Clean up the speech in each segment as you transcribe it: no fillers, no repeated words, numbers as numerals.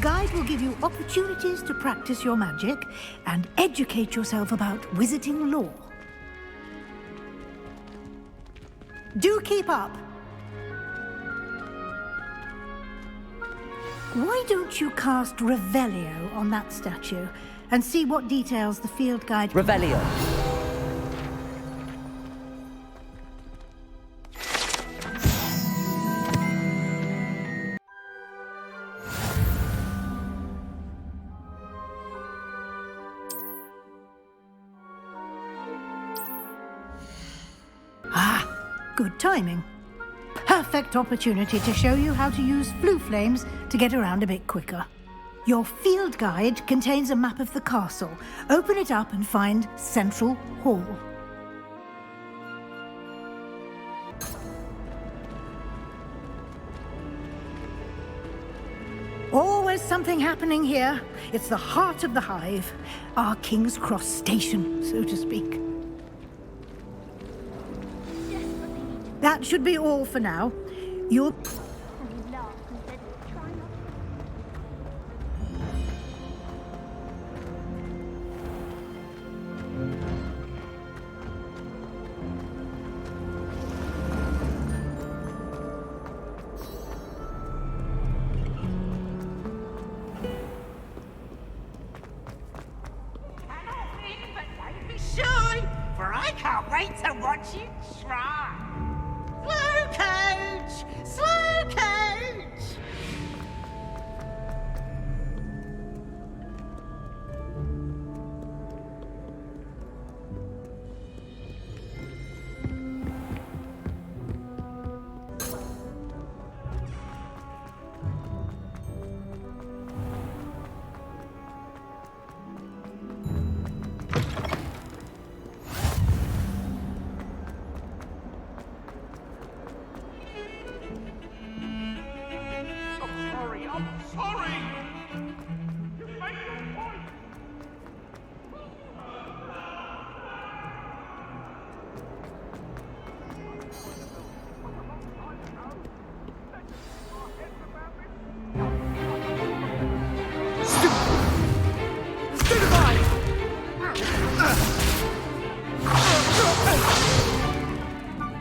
guide will give you opportunities to practice your magic and educate yourself about wizarding lore. Do keep up. Why don't you cast Revelio on that statue and see what details the field guide... Revelio. Good timing. Perfect opportunity to show you how to use flue flames to get around a bit quicker. Your field guide contains a map of the castle. Open it up and find Central Hall. Always something happening here. It's the heart of the hive. Our King's Cross station, so to speak. That should be all for now. You'll... For I can't wait to watch you try. Slow coach! Slow coach!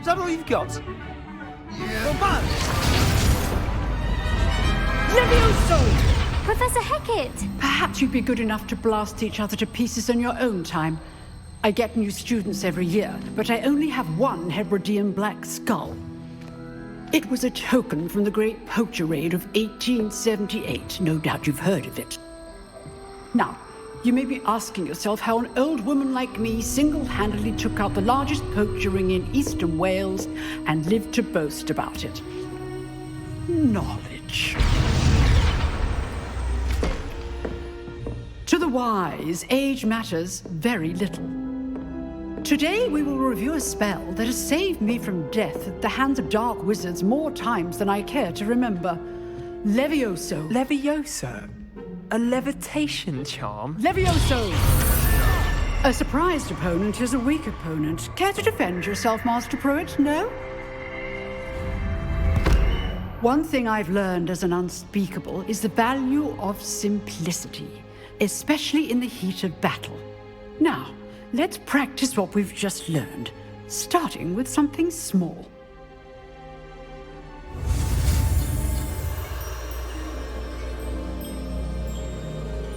Is that all you've got? Yeah. Not bad. Levioso! Professor Hecat! Perhaps you'd be good enough to blast each other to pieces in your own time. I get new students every year, but I only have one Hebridean black skull. It was a token from the Great Poacher Raid of 1878. No doubt you've heard of it. Now, you may be asking yourself how an old woman like me single-handedly took out the largest poacher ring in eastern Wales and lived to boast about it. Knowledge. To the wise, age matters very little. Today we will review a spell that has saved me from death at the hands of dark wizards more times than I care to remember. Levioso. Levioso? A levitation charm? Levioso! A surprised opponent is a weak opponent. Care to defend yourself, Master Pruitt? No? One thing I've learned as an unspeakable is the value of simplicity, especially in the heat of battle. Now, let's practice what we've just learned, starting with something small.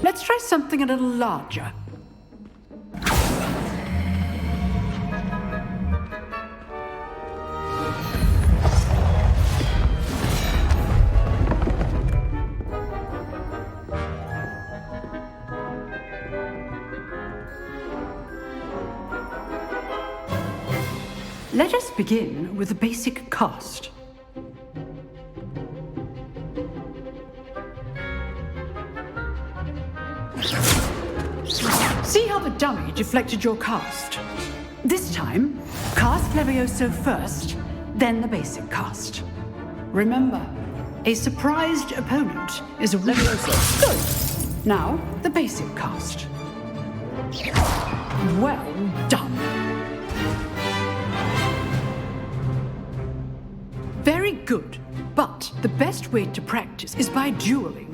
Let's try something a little larger. Let us begin with the basic cast. See how the dummy deflected your cast? This time, cast Levioso first, then the basic cast. Remember, a surprised opponent is a Levioso. Good. Now, the basic cast. Well done. Very good, but the best way to practice is by dueling.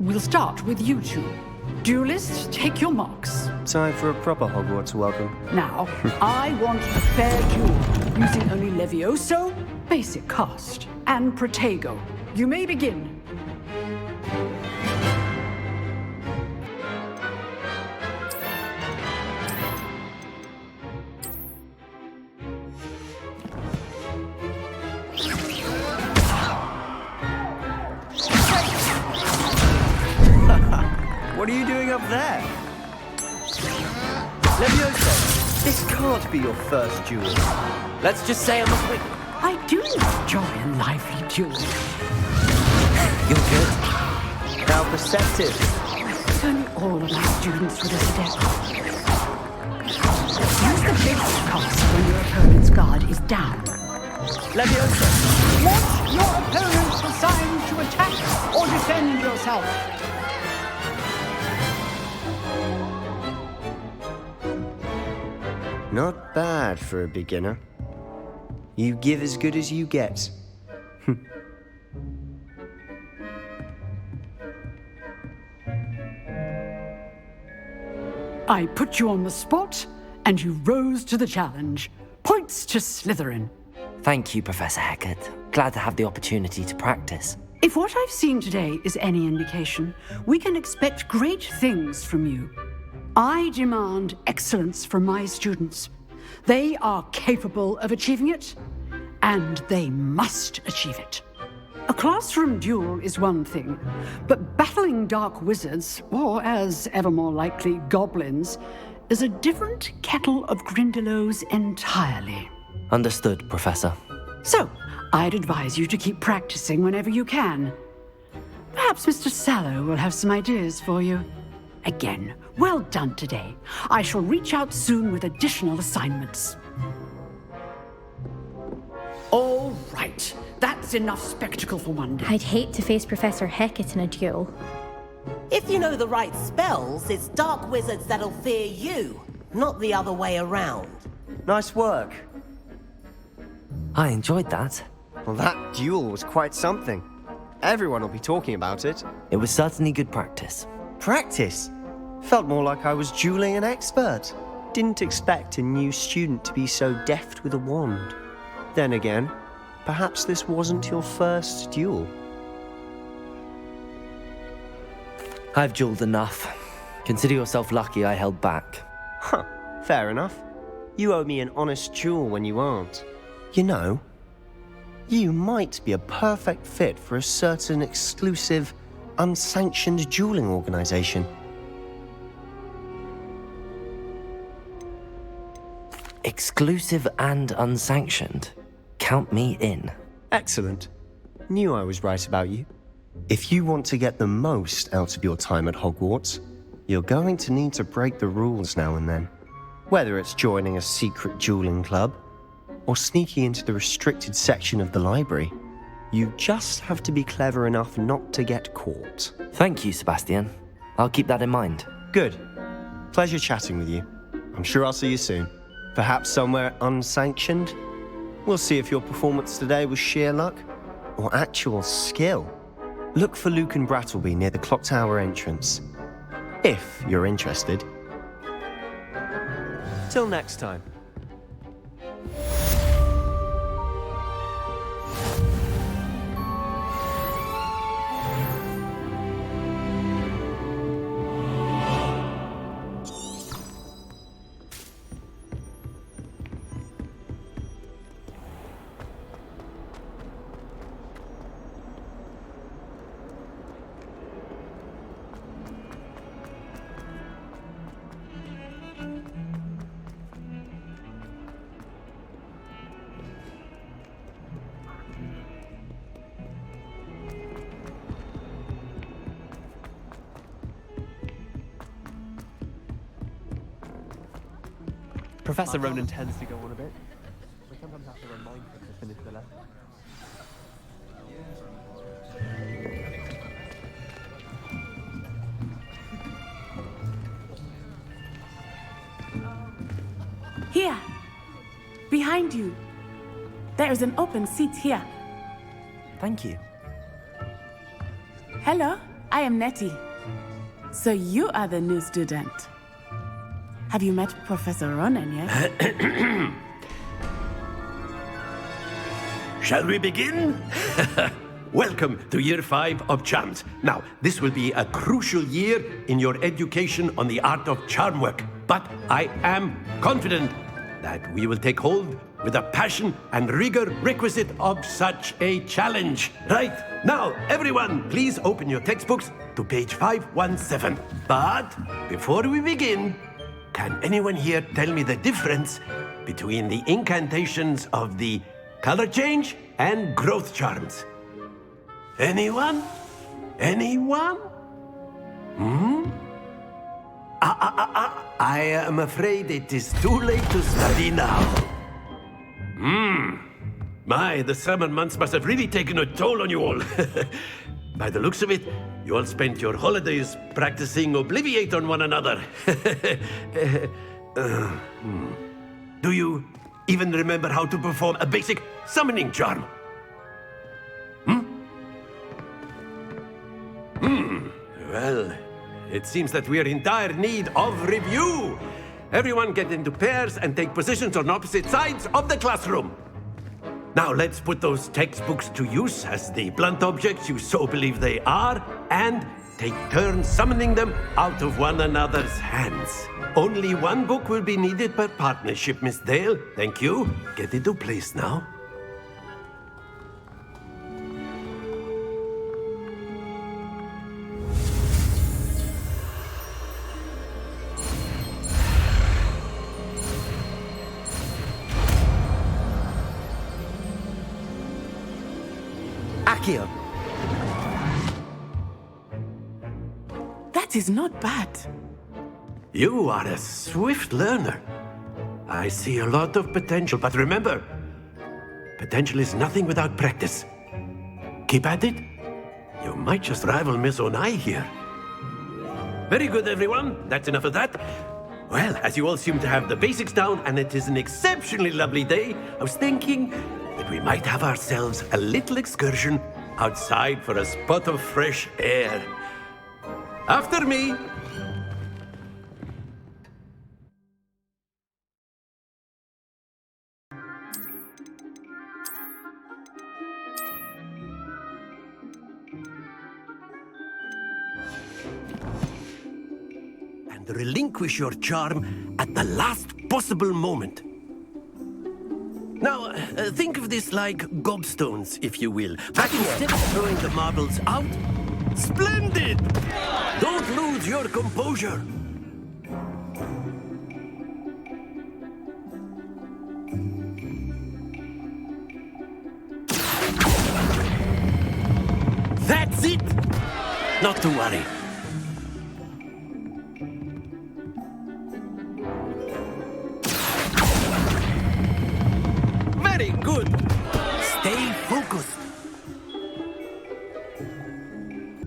We'll start with you two. Duelists, take your marks. Time for a proper Hogwarts welcome. Now, I want a fair duel, using only Levioso, basic cast, and Protego. You may begin. What are you doing up there? Levioso, this can't be your first duel. Let's just say I must wait. I do enjoy a lively duel. You're good. How perceptive. Turning all of our students with a step. Use the basic cast when your opponent's guard is down. Levioso, Watch your opponent assigned to attack or defend yourself. not bad for a beginner. You give as good as you get. I put you on the spot, and you rose to the challenge. Points to Slytherin. Thank you, Professor Hecat. Glad to have the opportunity to practice. If what I've seen today is any indication, we can expect great things from you. I demand excellence from my students. They are capable of achieving it, and they must achieve it. A classroom duel is one thing, but battling dark wizards, or as ever more likely, goblins, is a different kettle of Grindylows entirely. Understood, Professor. So, I'd advise you to keep practicing whenever you can. Perhaps Mr. Sallow will have some ideas for you. Again, well done today. I shall reach out soon with additional assignments. All right. That's enough spectacle for one day. I'd hate to face Professor Hecat in a duel. If you know the right spells, it's dark wizards that'll fear you, not the other way around. Nice work. I enjoyed that. Well, that duel was quite something. Everyone will be talking about it. It was certainly good practice. Practice? Felt more like I was dueling an expert. Didn't expect a new student to be so deft with a wand. Then again, perhaps this wasn't your first duel. I've dueled enough. Consider yourself lucky I held back. Huh, fair enough. You owe me an honest duel when you aren't. You know, you might be a perfect fit for a certain exclusive, unsanctioned dueling organization. Exclusive and unsanctioned. Count me in. Excellent. Knew I was right about you. If you want to get the most out of your time at Hogwarts, you're going to need to break the rules now and then. Whether it's joining a secret dueling club, or sneaking into the restricted section of the library, you just have to be clever enough not to get caught. Thank you, Sebastian. I'll keep that in mind. Good. Pleasure chatting with you. I'm sure I'll see you soon. Perhaps somewhere unsanctioned? We'll see if your performance today was sheer luck or actual skill. Look for Luke and Brattleby near the clock tower entrance, if you're interested. Till next time. Professor Ronan tends to go on a bit. We sometimes have to remind him to finish the lesson. Here, behind you. There is an open seat here. Thank you. Hello, I am Nettie. So you are the new student. Have you met Professor Ronan yet? Shall we begin? Welcome to Year 5 of Charms. Now, this will be a crucial year in your education on the art of charm work. But I am confident that we will take hold with the passion and rigor requisite of such a challenge. Right, now, everyone, please open your textbooks to page 517. But before we begin, can anyone here tell me the difference between the incantations of the color change and growth charms? Anyone? Anyone? I am afraid it is too late to study now. My, the summer months must have really taken a toll on you all. By the looks of it, you all spent your holidays practicing Obliviate on one another. Do you even remember how to perform a basic summoning charm? Well, it seems that we are in dire need of review. Everyone get into pairs and take positions on opposite sides of the classroom. Now let's put those textbooks to use as the blunt objects you so believe they are, and take turns summoning them out of one another's hands. Only one book will be needed per partnership, Miss Dale. Thank you. Get into place now. Accio. That is not bad. You are a swift learner. I see a lot of potential, but remember, potential is nothing without practice. Keep at it. You might just rival Miss Onai here. Very good, everyone. That's enough of that. Well, as you all seem to have the basics down, and it is an exceptionally lovely day, I was thinking that we might have ourselves a little excursion outside for a spot of fresh air. After me. And relinquish your charm at the last possible moment. Now, think of this like gobstones, if you will. But instead of throwing the marbles out, splendid! Don't lose your composure. That's it! Not to worry. Very good. Stay focused.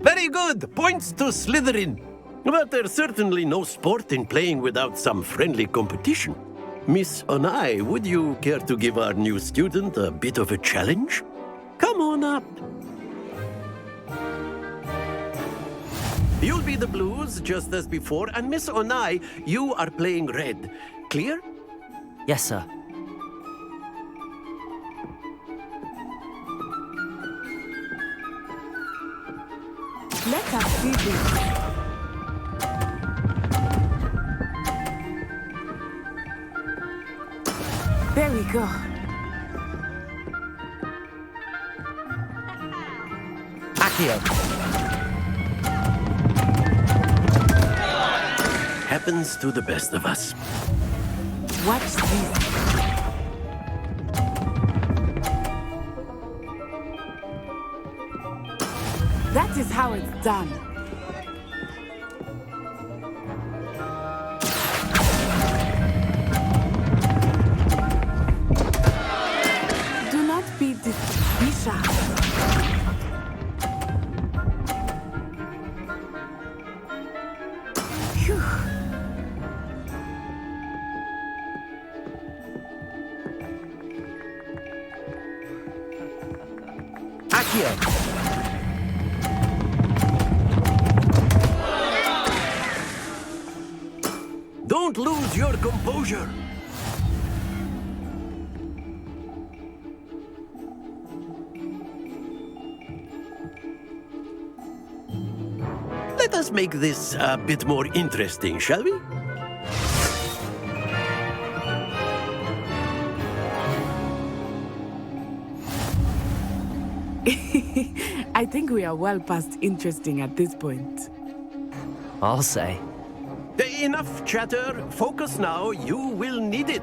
Very good. Points to Slytherin. But there's certainly no sport in playing without some friendly competition. Miss Onai, would you care to give our new student a bit of a challenge? Come on up. You'll be the blues, just as before, and Miss Onai, you are playing red. Clear? Yes, sir. Let us see this. There we go. Accio. Happens to the best of us. Watch this. That is how it's done. Do not be distracted. Phew. Accio. Don't lose your composure. Let us make this a bit more interesting, shall we? I think we are well past interesting at this point. I'll say. Enough chatter. Focus now. You will need it.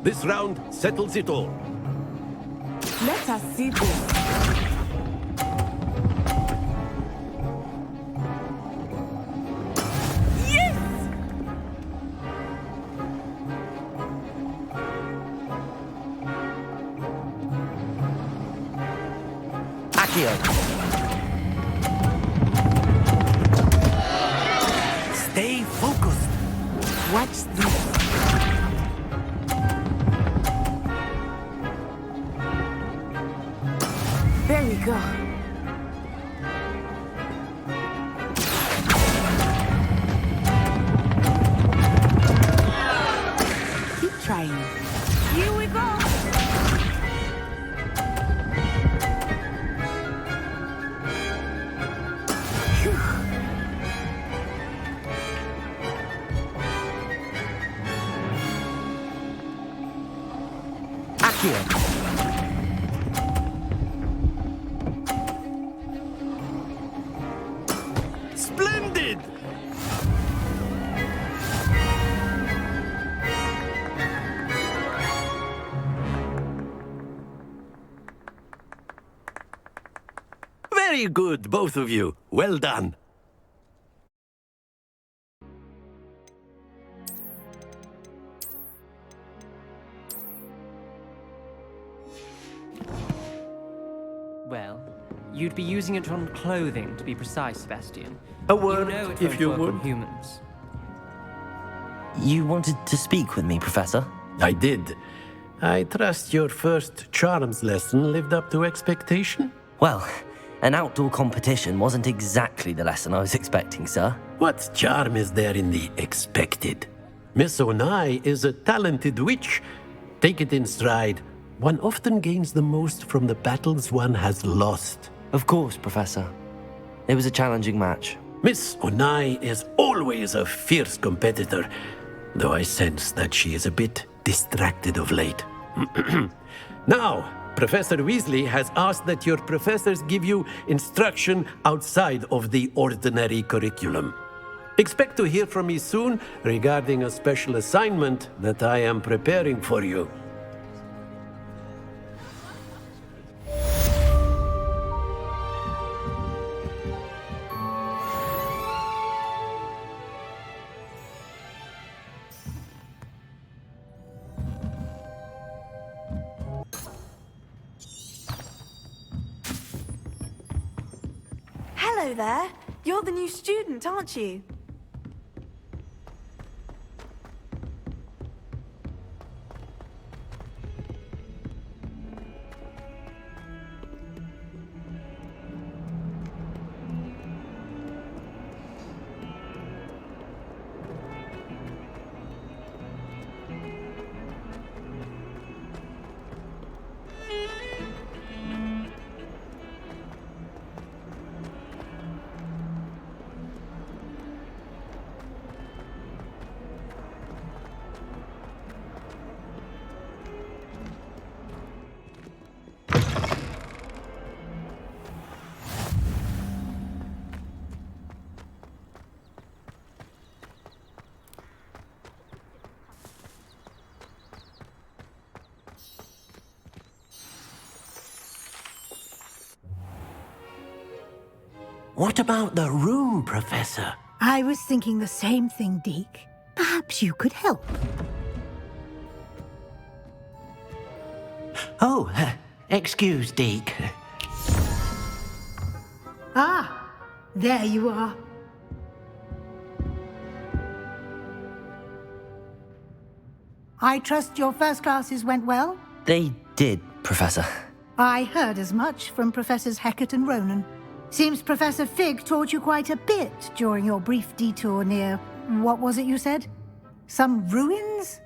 This round settles it all. Let us see this. Accio. Stay focused. Watch this. There we go. Keep trying. Here we go. Accio. Splendid! Very good, both of you. Well done. Well, you'd be using it on clothing, to be precise, Sebastian. A word, you know it if won't you work would. on humans. You wanted to speak with me, Professor? I did. I trust your first charms lesson lived up to expectation? Well, an outdoor competition wasn't exactly the lesson I was expecting, sir. What charm is there in the expected? Miss Onai is a talented witch. Take it in stride. One often gains the most from the battles one has lost. Of course, Professor. It was a challenging match. Miss Onai is always a fierce competitor, though I sense that she is a bit distracted of late. Now, Professor Weasley has asked that your professors give you instruction outside of the ordinary curriculum. Expect to hear from me soon regarding a special assignment that I am preparing for you. Hello there. You're the new student, aren't you? What about the room, Professor? I was thinking the same thing, Deke. Perhaps you could help. Oh, excuse, Deke. Ah, there you are. I trust your first classes went well? They did, Professor. I heard as much from Professors Hecat and Ronan. Seems Professor Fig taught you quite a bit during your brief detour near... what was it you said? Some ruins?